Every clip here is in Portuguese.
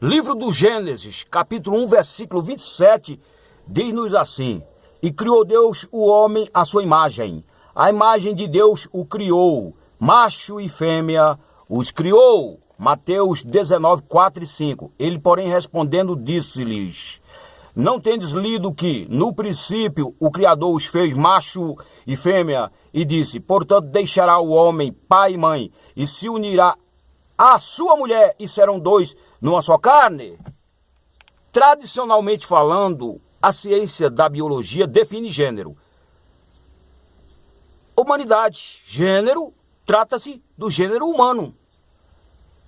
Livro do Gênesis, capítulo 1, versículo 27, diz-nos assim: E criou Deus o homem à sua imagem. A imagem de Deus o criou, macho e fêmea os criou. Mateus 19, 4 e 5. Ele, porém, respondendo, disse-lhes: Não tendes lido que, no princípio, o Criador os fez macho e fêmea, e disse: Portanto, deixará o homem pai e mãe, e se unirá à sua mulher, e serão dois numa só carne? Tradicionalmente falando, a ciência da biologia define gênero. Humanidade, gênero, trata-se do gênero humano.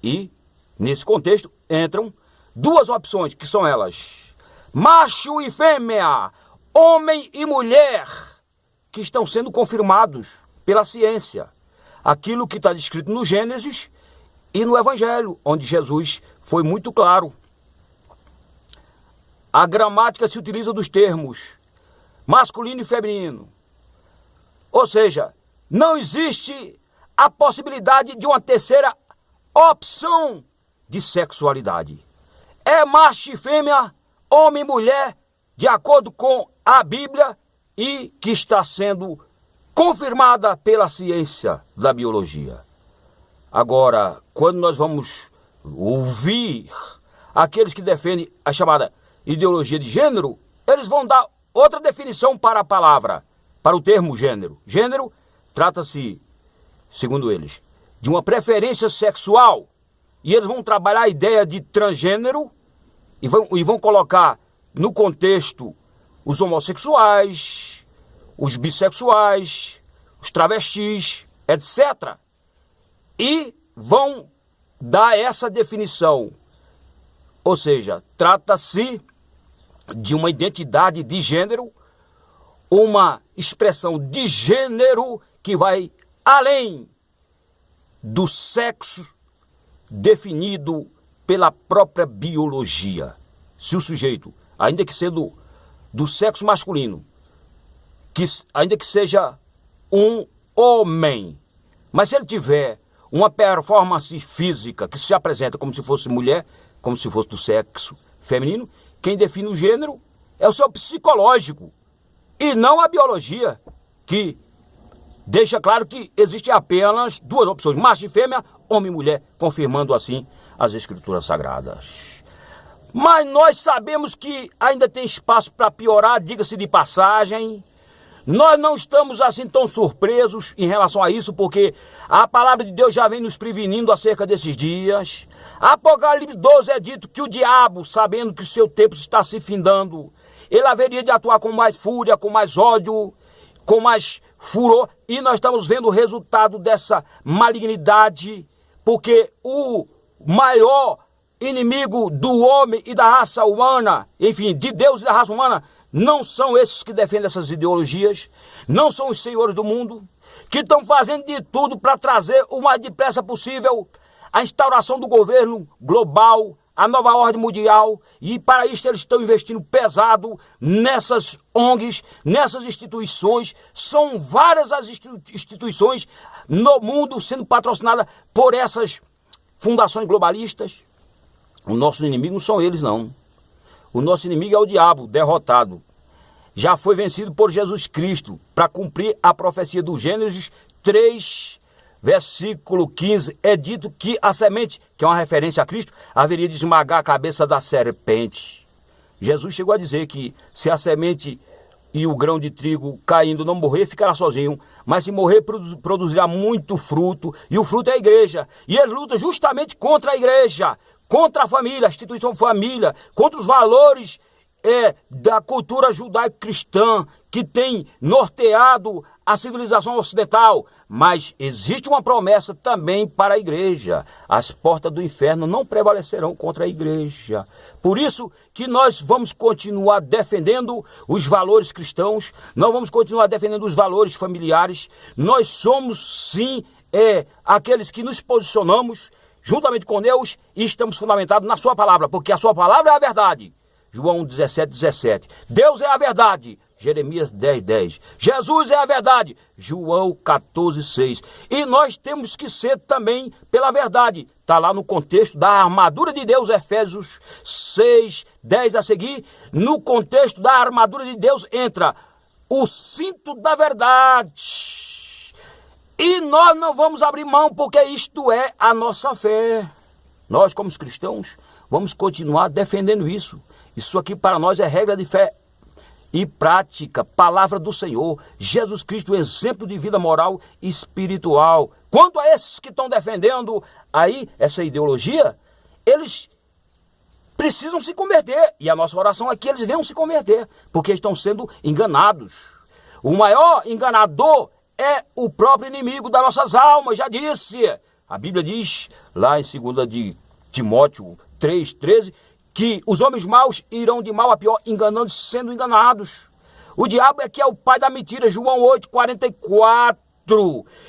E, nesse contexto, entram duas opções, que são elas: macho e fêmea, homem e mulher, que estão sendo confirmados pela ciência. Aquilo que está descrito no Gênesis e no Evangelho, onde Jesus foi muito claro. A gramática se utiliza dos termos masculino e feminino. Ou seja, não existe a possibilidade de uma terceira opção de sexualidade. É macho e fêmea, homem e mulher, de acordo com a Bíblia e que está sendo confirmada pela ciência da biologia. Agora, quando nós vamos ouvir aqueles que defendem a chamada ideologia de gênero, eles vão dar outra definição para a palavra, para o termo gênero. Gênero trata-se, segundo eles, de uma preferência sexual. E eles vão trabalhar a ideia de transgênero e vão colocar no contexto os homossexuais, os bissexuais, os travestis, etc. E vão dar essa definição. Ou seja, trata-se de uma identidade de gênero, uma expressão de gênero que vai além do sexo definido pela própria biologia. Se o sujeito, ainda que sendo do sexo masculino, ainda que seja um homem, mas se ele tiver uma performance física que se apresenta como se fosse mulher, como se fosse do sexo feminino, quem define o gênero é o seu psicológico e não a biologia, que deixa claro que existem apenas duas opções: macho e fêmea, homem e mulher, confirmando assim as escrituras sagradas. Mas nós sabemos que ainda tem espaço para piorar, diga-se de passagem. Nós não estamos assim tão surpresos em relação a isso, porque a palavra de Deus já vem nos prevenindo acerca desses dias. Apocalipse 12 é dito que o diabo, sabendo que o seu tempo está se findando, ele haveria de atuar com mais fúria, com mais ódio, com mais furor. E nós estamos vendo o resultado dessa malignidade, porque o maior inimigo do homem e da raça humana, enfim, de Deus e da raça humana, não são esses que defendem essas ideologias, não são os senhores do mundo, que estão fazendo de tudo para trazer o mais depressa possível a instauração do governo global, a nova ordem mundial, e para isso eles estão investindo pesado nessas ONGs, nessas instituições. São várias as instituições no mundo sendo patrocinadas por essas fundações globalistas. O nosso inimigo não são eles, não. O nosso inimigo é o diabo, derrotado. Já foi vencido por Jesus Cristo, para cumprir a profecia do Gênesis 3, versículo 15. É dito que a semente, que é uma referência a Cristo, haveria de esmagar a cabeça da serpente. Jesus chegou a dizer que se a semente e o grão de trigo caindo não morrer, ficará sozinho. Mas se morrer, produzirá muito fruto. E o fruto é a igreja. E ele luta justamente contra a igreja, contra a família, a instituição família, contra os valores da cultura judaico-cristã que tem norteado a civilização ocidental. Mas existe uma promessa também para a igreja: as portas do inferno não prevalecerão contra a igreja. Por isso que nós vamos continuar defendendo os valores cristãos, nós vamos continuar defendendo os valores familiares. Nós somos sim aqueles que nos posicionamos juntamente com Deus e estamos fundamentados na sua palavra, porque a sua palavra é a verdade. João 17, 17. Deus é a verdade. Jeremias 10, 10. Jesus é a verdade. João 14, 6. E nós temos que ser também pela verdade. está lá no contexto da armadura de Deus, Efésios 6, 10 a seguir. No contexto da armadura de Deus entra o cinto da verdade. E nós não vamos abrir mão, porque isto é a nossa fé. Nós, como cristãos, vamos continuar defendendo isso. Isso aqui para nós é regra de fé e prática, palavra do Senhor, Jesus Cristo, exemplo de vida moral e espiritual. Quanto a esses que estão defendendo aí essa ideologia, eles precisam se converter, e a nossa oração é que eles venham se converter, porque estão sendo enganados. O maior enganador é o próprio inimigo das nossas almas, já disse. A Bíblia diz, lá em 2 de Timóteo 3,13, que os homens maus irão de mal a pior, enganando, sendo enganados. O diabo é que é o pai da mentira, João 8,44.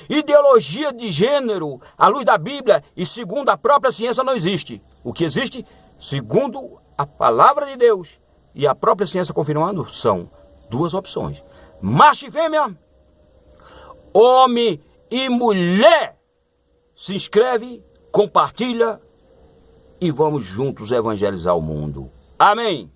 Ideologia de gênero, à luz da Bíblia e segundo a própria ciência, não existe. O que existe, segundo a palavra de Deus e a própria ciência confirmando, são duas opções: macho e fêmea, homem e mulher. Se inscreve, compartilha e vamos juntos evangelizar o mundo. Amém.